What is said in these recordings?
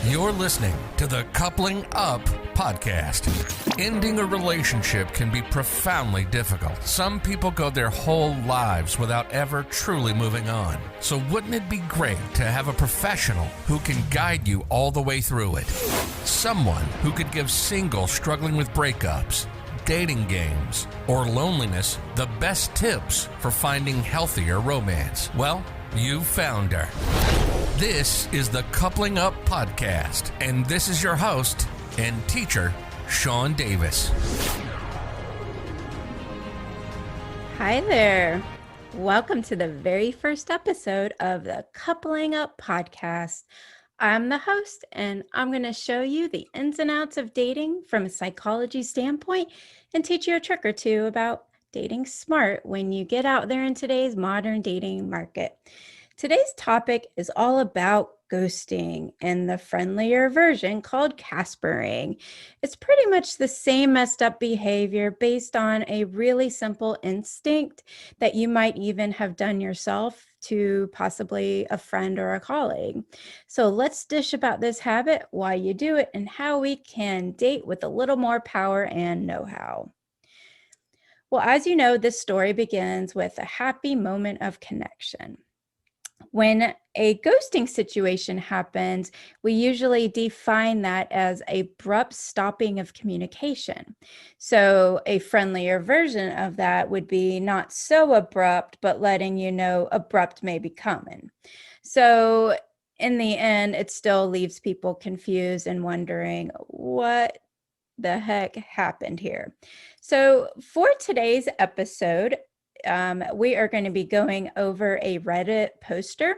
You're listening to the Coupling Up podcast. Ending a relationship can be profoundly difficult. Some people go their whole lives without ever truly moving on. So wouldn't it be great to have a professional who can guide you all the way through it? Someone who could give singles struggling with breakups, dating games, or loneliness the best tips for finding healthier romance. Well, you found her. This is the Coupling Up podcast, and this is your host and teacher, Sean Davis. Hi there. Welcome to the very first episode of the Coupling Up podcast. I'm the host, and I'm going to show you the ins and outs of dating from a psychology standpoint and teach you a trick or two about dating smart when you get out there in today's modern dating market. Today's topic is all about ghosting and the friendlier version called Caspering. It's pretty much the same messed up behavior based on a really simple instinct that you might even have done yourself to possibly a friend or a colleague. So let's dish about this habit, why you do it, and how we can date with a little more power and know-how. Well, as you know, this story begins with a happy moment of connection. When a ghosting situation happens, we usually define that as an abrupt stopping of communication. So a friendlier version of that would be not so abrupt, but letting you know abrupt may be coming. So in the end, it still leaves people confused and wondering what the heck happened here. So for today's episode, we are going to be going over a Reddit poster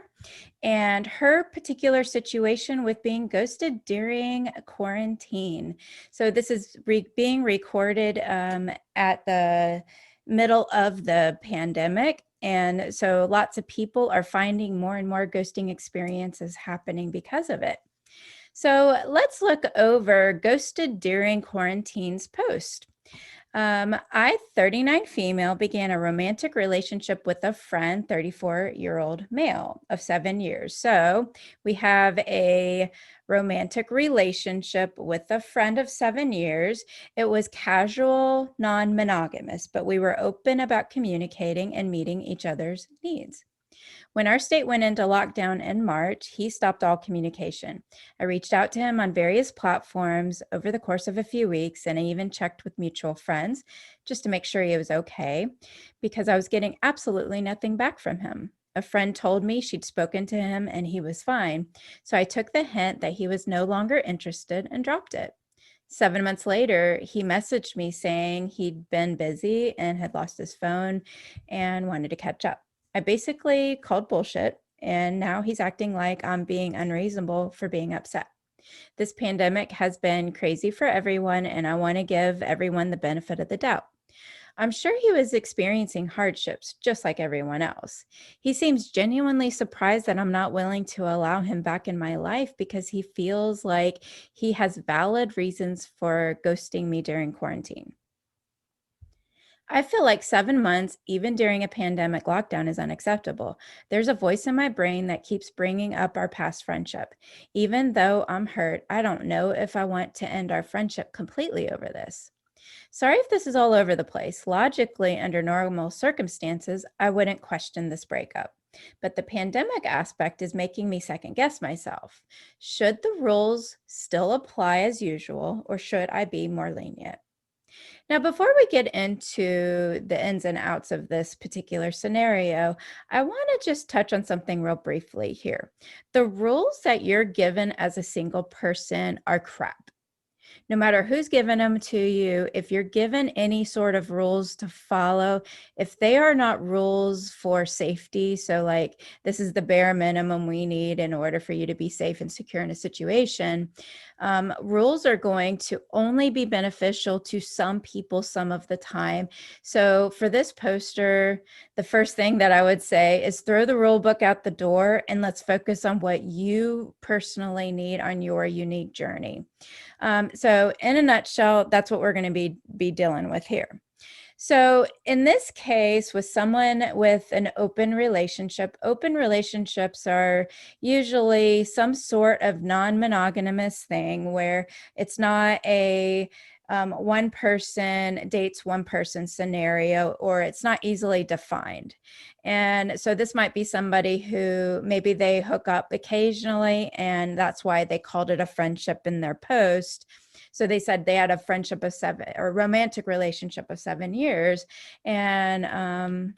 and her particular situation with being ghosted during quarantine. So this is being recorded at the middle of the pandemic. And so lots of people are finding more and more ghosting experiences happening because of it. So let's look over Ghosted During Quarantine's post. I, 39 female, began a romantic relationship with a friend, 34-year-old male of 7 years. So we have a romantic relationship with a friend of 7 years. It was casual, non-monogamous, but we were open about communicating and meeting each other's needs. When our state went into lockdown in March, he stopped all communication. I reached out to him on various platforms over the course of a few weeks, and I even checked with mutual friends just to make sure he was okay, because I was getting absolutely nothing back from him. A friend told me she'd spoken to him and he was fine, so I took the hint that he was no longer interested and dropped it. 7 months later, he messaged me saying he'd been busy and had lost his phone and wanted to catch up. I basically called bullshit, and now he's acting like I'm being unreasonable for being upset. This pandemic has been crazy for everyone, and I want to give everyone the benefit of the doubt. I'm sure he was experiencing hardships just like everyone else. He seems genuinely surprised that I'm not willing to allow him back in my life because he feels like he has valid reasons for ghosting me during quarantine. I feel like 7 months, even during a pandemic lockdown, is unacceptable. There's a voice in my brain that keeps bringing up our past friendship. Even though I'm hurt, I don't know if I want to end our friendship completely over this. Sorry if this is all over the place. Logically, under normal circumstances, I wouldn't question this breakup. But the pandemic aspect is making me second guess myself. Should the rules still apply as usual, or should I be more lenient? Now, before we get into the ins and outs of this particular scenario, I want to just touch on something real briefly here. The rules that you're given as a single person are crap. No matter who's given them to you, if you're given any sort of rules to follow, if they are not rules for safety, so like this is the bare minimum we need in order for you to be safe and secure in a situation, rules are going to only be beneficial to some people some of the time. So for this poster, the first thing that I would say is throw the rule book out the door and let's focus on what you personally need on your unique journey. So in a nutshell, that's what we're going to be dealing with here. So in this case, with someone with an open relationships are usually some sort of non-monogamous thing where it's not a one person dates one person scenario, or it's not easily defined. And so this might be somebody who maybe they hook up occasionally, and that's why they called it a friendship in their post. So they said they had a friendship of 7, or romantic relationship of 7 years. And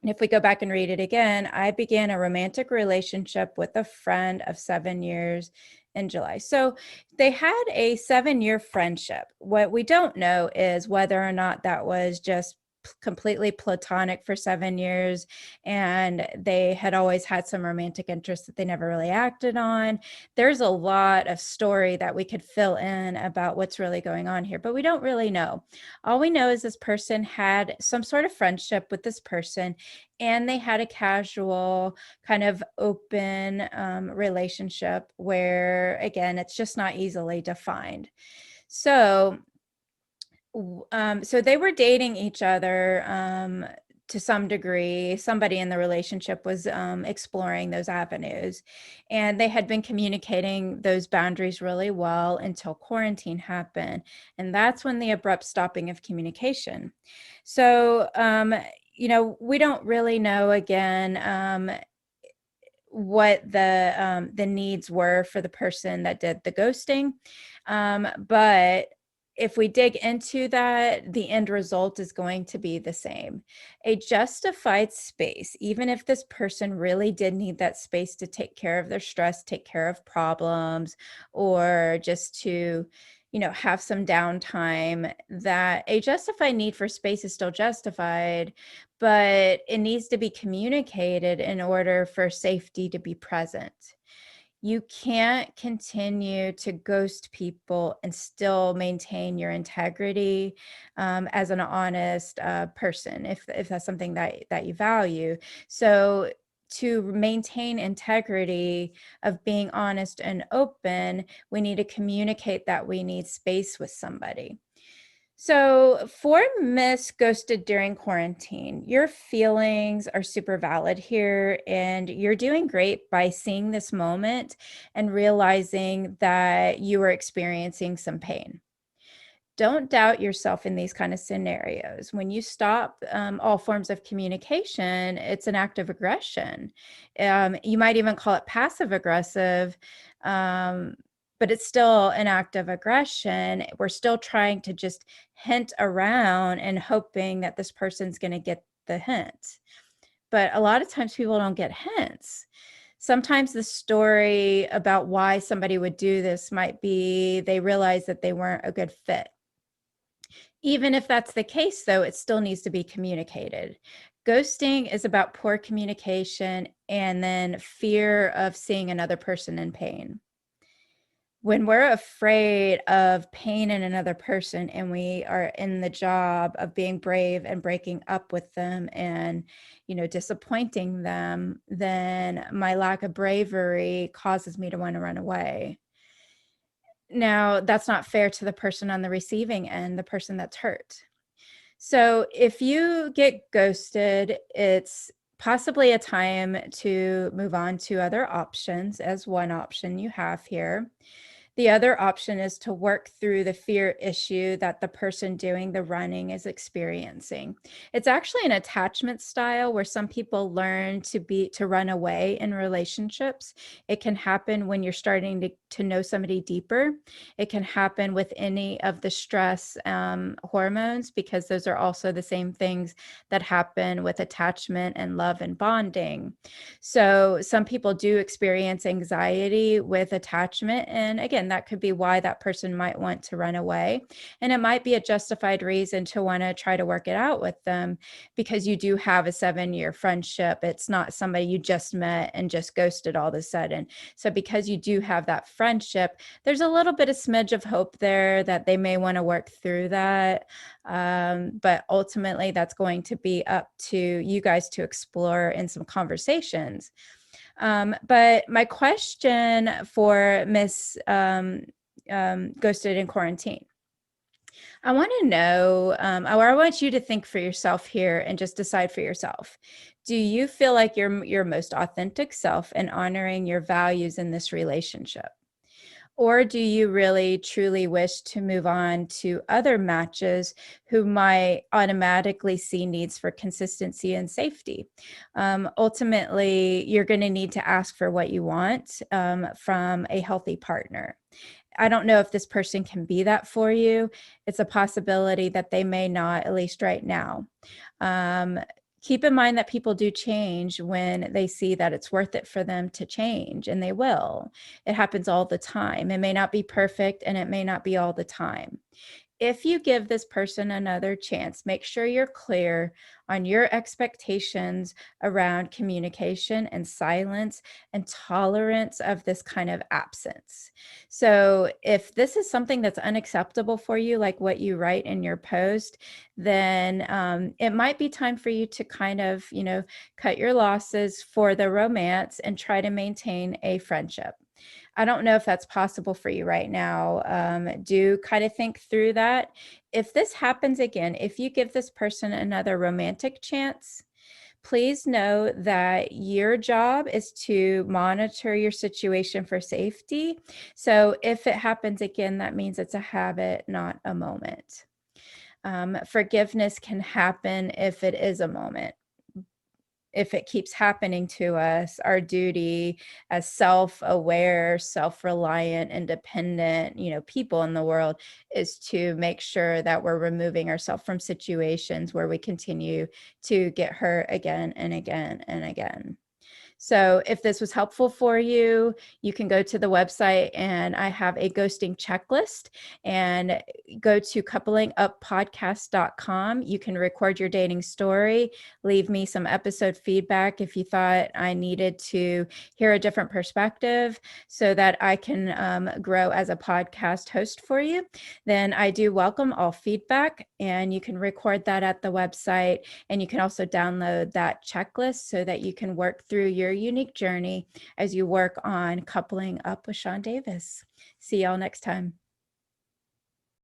if we go back and read it again, I began a romantic relationship with a friend of 7 years in July. So they had a 7-year friendship. What we don't know is whether or not that was just completely platonic for 7 years, and they had always had some romantic interest that they never really acted on. There's a lot of story that we could fill in about what's really going on here, but we don't really know. All we know is this person had some sort of friendship with this person, and they had a casual kind of open relationship where, again, it's just not easily defined. So so they were dating each other to some degree. Somebody in the relationship was exploring those avenues, and they had been communicating those boundaries really well until quarantine happened. And that's when the abrupt stopping of communication. So, we don't really know, again, what the needs were for the person that did the ghosting. But if we dig into that, the end result is going to be the same. A justified space, even if this person really did need that space to take care of their stress, take care of problems, or just to have some downtime, that a justified need for space is still justified, but it needs to be communicated in order for safety to be present. You can't continue to ghost people and still maintain your integrity as an honest person, if that's something that you value. So to maintain integrity of being honest and open, we need to communicate that we need space with somebody. So, for Miss Ghosted during quarantine, your feelings are super valid here, and you're doing great by seeing this moment and realizing that you are experiencing some pain. Don't doubt yourself in these kind of scenarios. When you stop all forms of communication, it's an act of aggression. You might even call it passive aggressive, um, but it's still an act of aggression. We're still trying to just hint around and hoping that this person's going to get the hint. But a lot of times people don't get hints. Sometimes the story about why somebody would do this might be they realize that they weren't a good fit. Even if that's the case, though, it still needs to be communicated. Ghosting is about poor communication and then fear of seeing another person in pain. When we're afraid of pain in another person and we are in the job of being brave and breaking up with them and, disappointing them, then my lack of bravery causes me to want to run away. Now, that's not fair to the person on the receiving end, the person that's hurt. So if you get ghosted, it's possibly a time to move on to other options, as one option you have here. The other option is to work through the fear issue that the person doing the running is experiencing. It's actually an attachment style where some people learn to run away in relationships. It can happen when you're starting to know somebody deeper. It can happen with any of the stress hormones, because those are also the same things that happen with attachment and love and bonding. So some people do experience anxiety with attachment, and again, that could be why that person might want to run away. And it might be a justified reason to want to try to work it out with them, because you do have a 7-year friendship. It's not somebody you just met and just ghosted all of a sudden. So because you do have that friendship, there's a little bit of smidge of hope there that they may want to work through that. But ultimately, that's going to be up to you guys to explore in some conversations. But my question for Miss Ghosted in Quarantine, I want to know, or I want you to think for yourself here and just decide for yourself. Do you feel like you're your most authentic self and honoring your values in this relationship? Or do you really truly wish to move on to other matches who might automatically see needs for consistency and safety? Ultimately, you're going to need to ask for what you want from a healthy partner. I don't know if this person can be that for you. It's a possibility that they may not, at least right now. Um, Keep in mind that people do change when they see that it's worth it for them to change, and they will. It happens all the time. It may not be perfect, and it may not be all the time. If you give this person another chance, make sure you're clear on your expectations around communication and silence and tolerance of this kind of absence. So, if this is something that's unacceptable for you, like what you write in your post, then it might be time for you to kind of, cut your losses for the romance and try to maintain a friendship. I don't know if that's possible for you right now. Do kind of think through that. If this happens again, if you give this person another romantic chance, please know that your job is to monitor your situation for safety. So if it happens again, that means it's a habit, not a moment. Forgiveness can happen if it is a moment. If it keeps happening to us, our duty as self-aware, self-reliant, independent, people in the world is to make sure that we're removing ourselves from situations where we continue to get hurt again and again and again. So if this was helpful for you, you can go to the website and I have a ghosting checklist, and go to couplinguppodcast.com. You can record your dating story, leave me some episode feedback if you thought I needed to hear a different perspective so that I can grow as a podcast host for you. Then I do welcome all feedback, and you can record that at the website, and you can also download that checklist so that you can work through your unique journey as you work on coupling up with Sean Davis. See y'all next time.